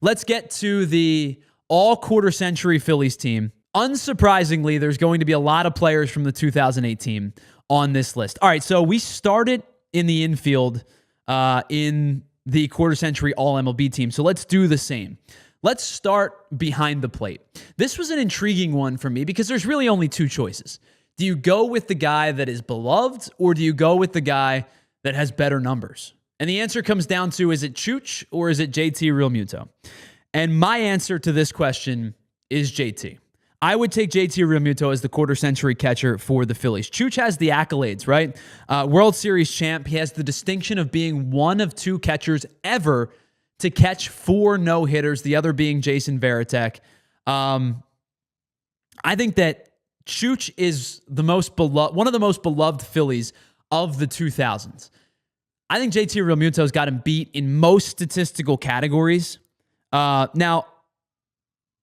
Let's get to the all-quarter century Phillies team. Unsurprisingly, there's going to be a lot of players from the 2008 team on this list. All right, so we started in the infield in the quarter century all-MLB team, so let's do the same. Let's start behind the plate. This was an intriguing one for me because there's really only two choices. Do you go with the guy that is beloved, or do you go with the guy that has better numbers? And the answer comes down to, is it Chooch or is it JT Realmuto? And my answer to this question is JT. I would take JT Realmuto as the quarter century catcher for the Phillies. Chooch has the accolades, right? World Series champ. He has the distinction of being one of two catchers ever to catch 4 no-hitters, the other being Jason Varitek. I think that Chooch is one of the most beloved Phillies of the 2000s. I think JT Realmuto's got him beat in most statistical categories. Now,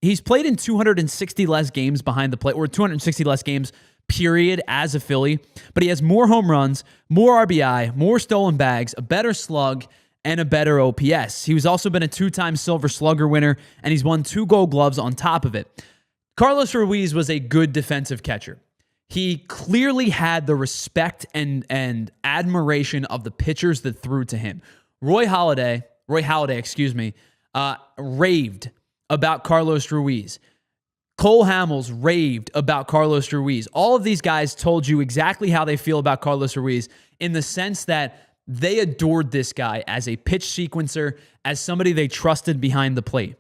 he's played in 260 less games behind the plate, or 260 less games, period, as a Philly. But he has more home runs, more RBI, more stolen bags, a better slug, and a better OPS. He was also been a 2-time Silver Slugger winner, and he's won 2 Gold Gloves on top of it. Carlos Ruiz was a good defensive catcher. He clearly had the respect and admiration of the pitchers that threw to him. Roy Halladay, raved about Carlos Ruiz. Cole Hamels raved about Carlos Ruiz. All of these guys told you exactly how they feel about Carlos Ruiz, in the sense that they adored this guy as a pitch sequencer, as somebody they trusted behind the plate.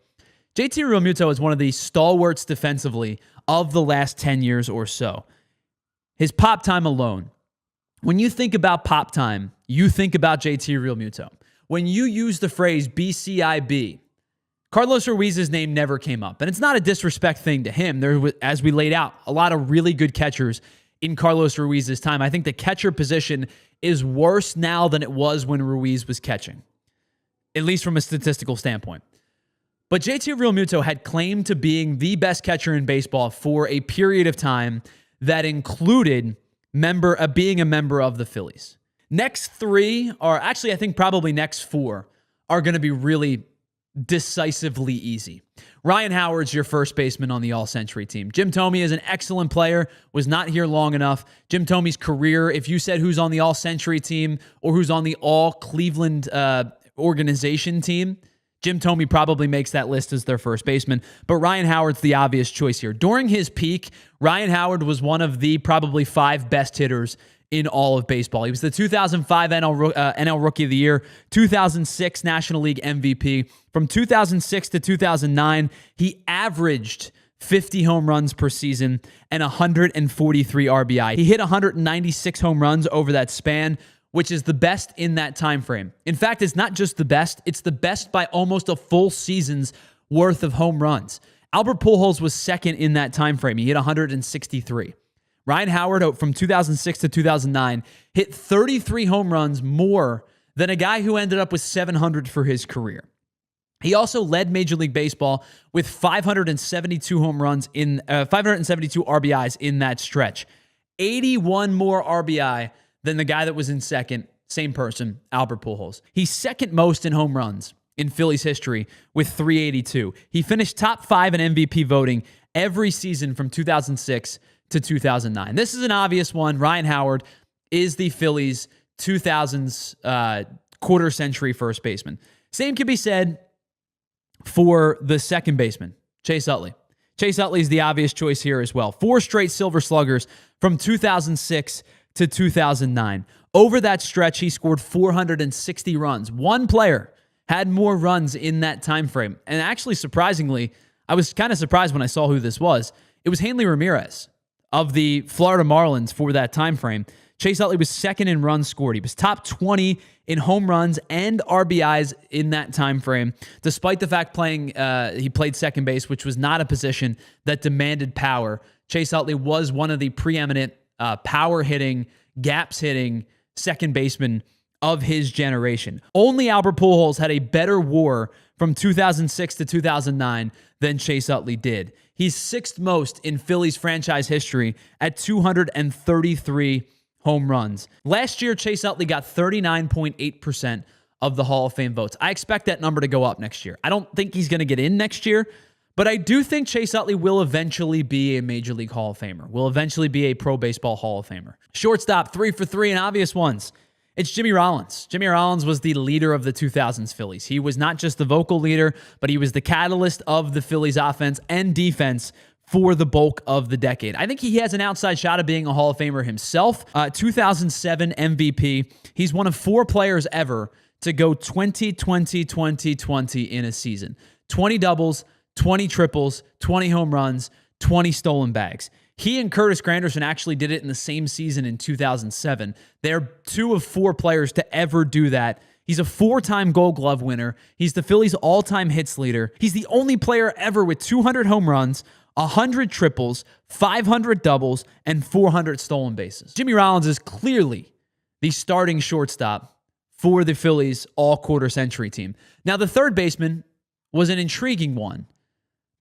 JT Realmuto is one of the stalwarts defensively of the last 10 years or so. His pop time alone. When you think about pop time, you think about JT Realmuto. When you use the phrase BCIB, Carlos Ruiz's name never came up. And it's not a disrespect thing to him. There was, as we laid out, a lot of really good catchers in Carlos Ruiz's time. I think the catcher position is worse now than it was when Ruiz was catching, at least from a statistical standpoint. But JT Realmuto had claimed to being the best catcher in baseball for a period of time that included being a member of the Phillies. Next 3 are actually, I think probably next 4 are going to be really decisively easy. Ryan Howard's your first baseman on the all-century team. Jim Thome is an excellent player, was not here long enough. Jim Thome's career, if you said who's on the all-century team or who's on the all-Cleveland organization team, Jim Thome probably makes that list as their first baseman, but Ryan Howard's the obvious choice here. During his peak, Ryan Howard was one of the probably 5 best hitters in all of baseball. He was the 2005 NL Rookie of the Year, 2006 National League MVP. From 2006 to 2009, he averaged 50 home runs per season and 143 RBI. He hit 196 home runs over that span, which is the best in that time frame. In fact, it's not just the best, it's the best by almost a full season's worth of home runs. Albert Pujols was second in that time frame. He hit 163. Ryan Howard, from 2006 to 2009, hit 33 home runs more than a guy who ended up with 700 for his career. He also led Major League Baseball with 572 home runs 572 RBIs in that stretch. 81 more RBI than the guy that was in second, same person, Albert Pujols. He's second most in home runs in Phillies history with 382. He finished top 5 in MVP voting every season from 2006 to 2009. This is an obvious one. Ryan Howard is the Phillies' 2000s quarter century first baseman. Same can be said for the second baseman, Chase Utley. Chase Utley is the obvious choice here as well. 4 straight Silver Sluggers from 2006 to 2009. Over that stretch, he scored 460 runs. One player had more runs in that time frame. And actually, surprisingly, I was kind of surprised when I saw who this was. It was Hanley Ramirez of the Florida Marlins for that time frame. Chase Utley was second in runs scored. He was top 20 in home runs and RBIs in that time frame, despite the fact he played second base, which was not a position that demanded power. Chase Utley was one of the preeminent power-hitting, gaps-hitting second baseman of his generation. Only Albert Pujols had a better WAR from 2006 to 2009 than Chase Utley did. He's 6th most in Phillies franchise history at 233 home runs. Last year, Chase Utley got 39.8% of the Hall of Fame votes. I expect that number to go up next year. I don't think he's going to get in next year, but I do think Chase Utley will eventually be a Major League Hall of Famer, will eventually be a Pro Baseball Hall of Famer. Shortstop, 3 for 3 and obvious ones. It's Jimmy Rollins. Jimmy Rollins was the leader of the 2000s Phillies. He was not just the vocal leader, but he was the catalyst of the Phillies offense and defense for the bulk of the decade. I think he has an outside shot of being a Hall of Famer himself. 2007 MVP. He's one of 4 players ever to go 20, 20, 20, 20 in a season. 20 doubles, 20 triples, 20 home runs, 20 stolen bags. He and Curtis Granderson actually did it in the same season in 2007. They're 2 of 4 players to ever do that. He's a 4-time Gold Glove winner. He's the Phillies' all-time hits leader. He's the only player ever with 200 home runs, 100 triples, 500 doubles, and 400 stolen bases. Jimmy Rollins is clearly the starting shortstop for the Phillies' all-quarter century team. Now, the third baseman was an intriguing one,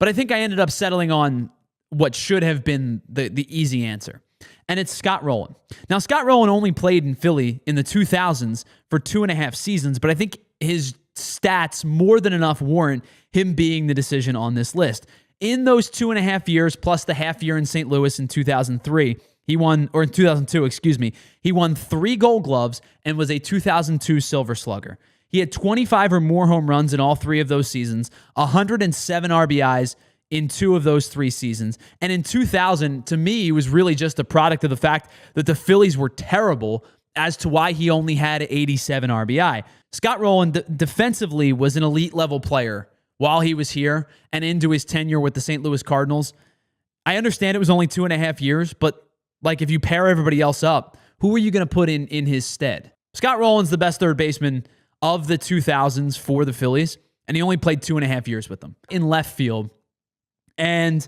but I think I ended up settling on what should have been the easy answer, and it's Scott Rollins. Now, Scott Rollins only played in Philly in the 2000s for 2.5 seasons, but I think his stats more than enough warrant him being the decision on this list. In those 2.5 years, plus the half year in St. Louis in 2003, he won, or in 2002, excuse me, he won 3 Gold Gloves and was a 2002 Silver Slugger. He had 25 or more home runs in all 3 of those seasons, 107 RBIs in 2 of those 3 seasons. And in 2000, to me, he was really just a product of the fact that the Phillies were terrible as to why he only had 87 RBI. Scott Rollins defensively was an elite level player while he was here and into his tenure with the St. Louis Cardinals. I understand it was only 2.5 years, but like if you pair everybody else up, who are you going to put in his stead? Scott Rollins, the best third baseman of the 2000s for the Phillies, and he only played 2.5 years with them. In left field, and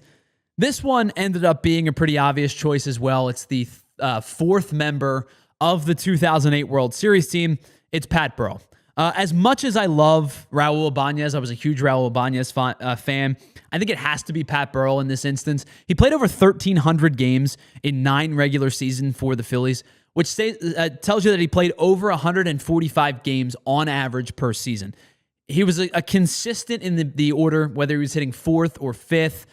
this one ended up being a pretty obvious choice as well. It's the 4th member of the 2008 World Series team. It's Pat Burrell. As much as I love Raul Ibanez, I was a huge Raul Ibanez fan. I think it has to be Pat Burrell in this instance. He played over 1,300 games in 9 regular seasons for the Phillies, which tells you that he played over 145 games on average per season. He was a consistent in the order, whether he was hitting 4th or 5th.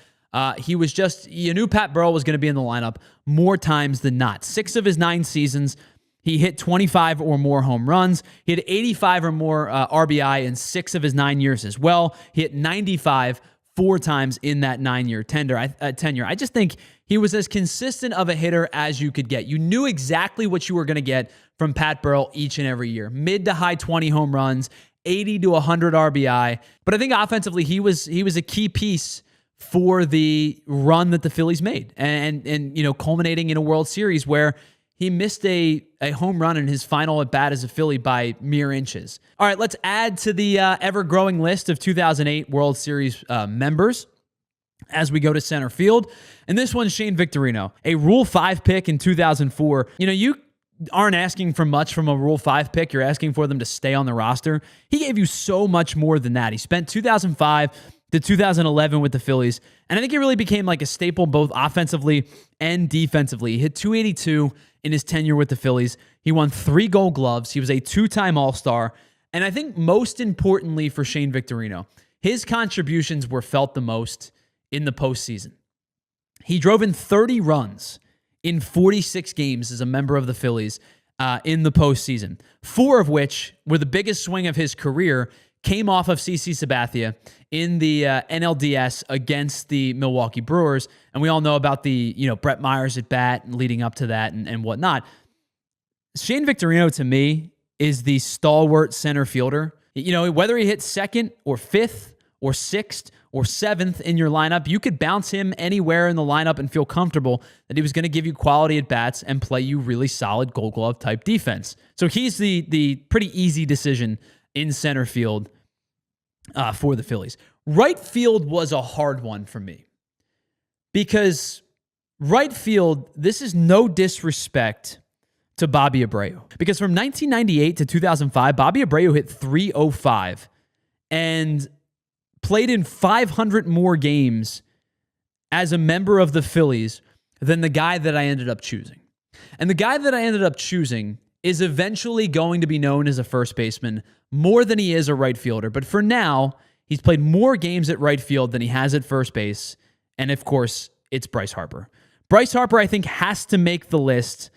He was just, you knew Pat Burrell was going to be in the lineup more times than not. 6 of his 9 seasons, he hit 25 or more home runs. He had 85 or more RBI in 6 of his 9 years as well. He hit 95 4 times in that 9-year tenure. I just think he was as consistent of a hitter as you could get. You knew exactly what you were going to get from Pat Burrell each and every year. Mid to high 20 home runs, 80 to 100 RBI. But I think offensively, he was a key piece for the run that the Phillies made, and culminating in a World Series where he missed a home run in his final at bat as a Philly by mere inches. All right, let's add to the ever-growing list of 2008 World Series members as we go to center field. And this one's Shane Victorino, a Rule 5 pick in 2004. You aren't asking for much from a Rule 5 pick. You're asking for them to stay on the roster. He gave you so much more than that. He spent 2005 to 2011 with the Phillies, and I think he really became like a staple both offensively and defensively. He hit 282 in his tenure with the Phillies. He won 3 Gold Gloves. He was a 2-time All-Star. And I think most importantly for Shane Victorino, his contributions were felt the most in the postseason. He drove in 30 runs in 46 games as a member of the Phillies in the postseason, 4 of which were the biggest swing of his career, came off of CC Sabathia in the NLDS against the Milwaukee Brewers. And we all know about the, Brett Myers at bat leading up to that and whatnot. Shane Victorino, to me, is the stalwart center fielder. Whether he hits 2nd or 5th or 6th or 7th in your lineup, you could bounce him anywhere in the lineup and feel comfortable that he was going to give you quality at bats and play you really solid Gold Glove type defense. So he's the pretty easy decision in center field for the Phillies. Right field was a hard one for me because right field, this is no disrespect to Bobby Abreu, because from 1998 to 2005, Bobby Abreu hit .305 and played in 500 more games as a member of the Phillies than the guy that I ended up choosing. And the guy that I ended up choosing is eventually going to be known as a first baseman more than he is a right fielder. But for now, he's played more games at right field than he has at first base. And of course, it's Bryce Harper. Bryce Harper, I think, has to make the list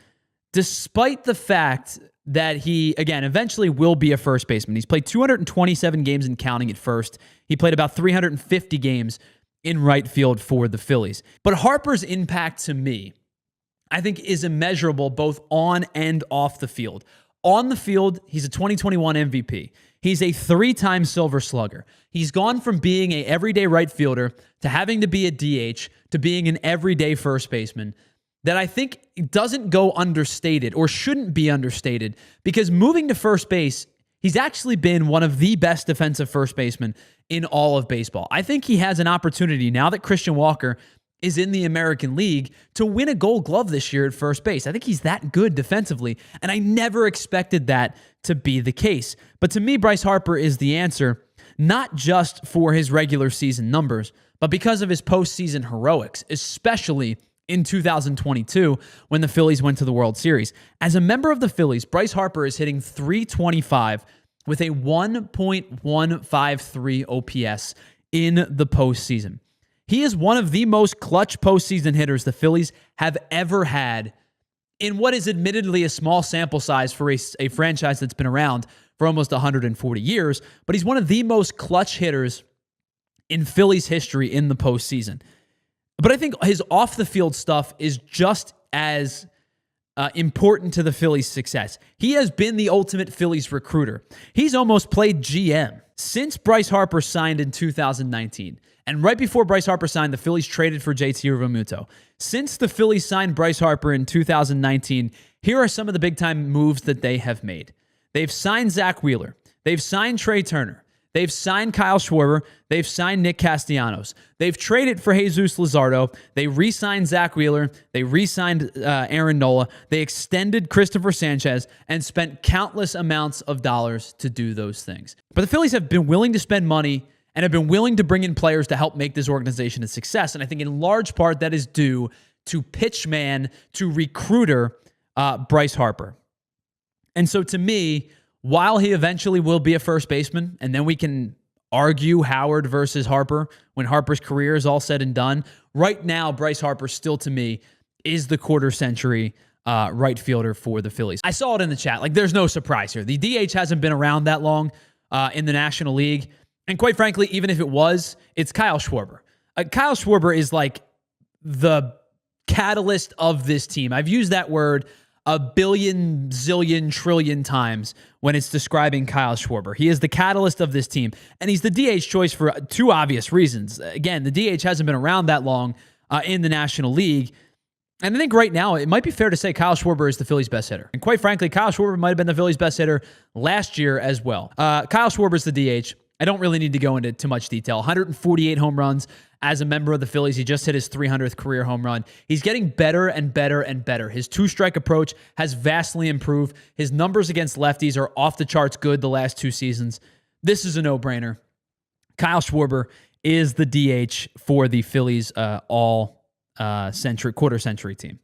despite the fact that he, again, eventually will be a first baseman. He's played 227 games and counting at first. He played about 350 games in right field for the Phillies. But Harper's impact to me, I think, is immeasurable both on and off the field. On the field, he's a 2021 MVP. He's a 3-time Silver Slugger. He's gone from being an everyday right fielder to having to be a DH to being an everyday first baseman that I think doesn't go understated or shouldn't be understated, because moving to first base, he's actually been one of the best defensive first basemen in all of baseball. I think he has an opportunity now that Christian Walker is in the American League to win a Gold Glove this year at first base. I think he's that good defensively, and I never expected that to be the case. But to me, Bryce Harper is the answer, not just for his regular season numbers, but because of his postseason heroics, especially in 2022 when the Phillies went to the World Series. As a member of the Phillies, Bryce Harper is hitting .325 with a 1.153 OPS in the postseason. He is one of the most clutch postseason hitters the Phillies have ever had in what is admittedly a small sample size for a franchise that's been around for almost 140 years, but he's one of the most clutch hitters in Phillies history in the postseason. But I think his off-the-field stuff is just as important to the Phillies' success. He has been the ultimate Phillies recruiter. He's almost played GM. Since Bryce Harper signed in 2019, and right before Bryce Harper signed, the Phillies traded for JT Realmuto. Since the Phillies signed Bryce Harper in 2019, here are some of the big-time moves that they have made. They've signed Zach Wheeler. They've signed Trey Turner. They've signed Kyle Schwarber. They've signed Nick Castellanos. They've traded for Jesus Luzardo. They re-signed Zach Wheeler. They re-signed Aaron Nola. They extended Christopher Sanchez and spent countless amounts of dollars to do those things. But the Phillies have been willing to spend money and have been willing to bring in players to help make this organization a success. And I think in large part that is due to pitchman, to recruiter Bryce Harper. And so to me, while he eventually will be a first baseman, and then we can argue Howard versus Harper when Harper's career is all said and done, right now, Bryce Harper still, to me, is the quarter-century right fielder for the Phillies. I saw it in the chat. Like, there's no surprise here. The DH hasn't been around that long in the National League. And quite frankly, even if it was, it's Kyle Schwarber. Kyle Schwarber is like the catalyst of this team. I've used that word a billion, zillion, trillion times when it's describing Kyle Schwarber. He is the catalyst of this team, and he's the DH choice for two obvious reasons. Again, the DH hasn't been around that long in the National League, and I think right now it might be fair to say Kyle Schwarber is the Phillies' best hitter. And quite frankly, Kyle Schwarber might have been the Phillies' best hitter last year as well. Kyle Schwarber is the DH. I don't really need to go into too much detail. 148 home runs as a member of the Phillies. He just hit his 300th career home run. He's getting better and better and better. His two-strike approach has vastly improved. His numbers against lefties are off the charts good the last 2 seasons. This is a no-brainer. Kyle Schwarber is the DH for the Phillies quarter-century team.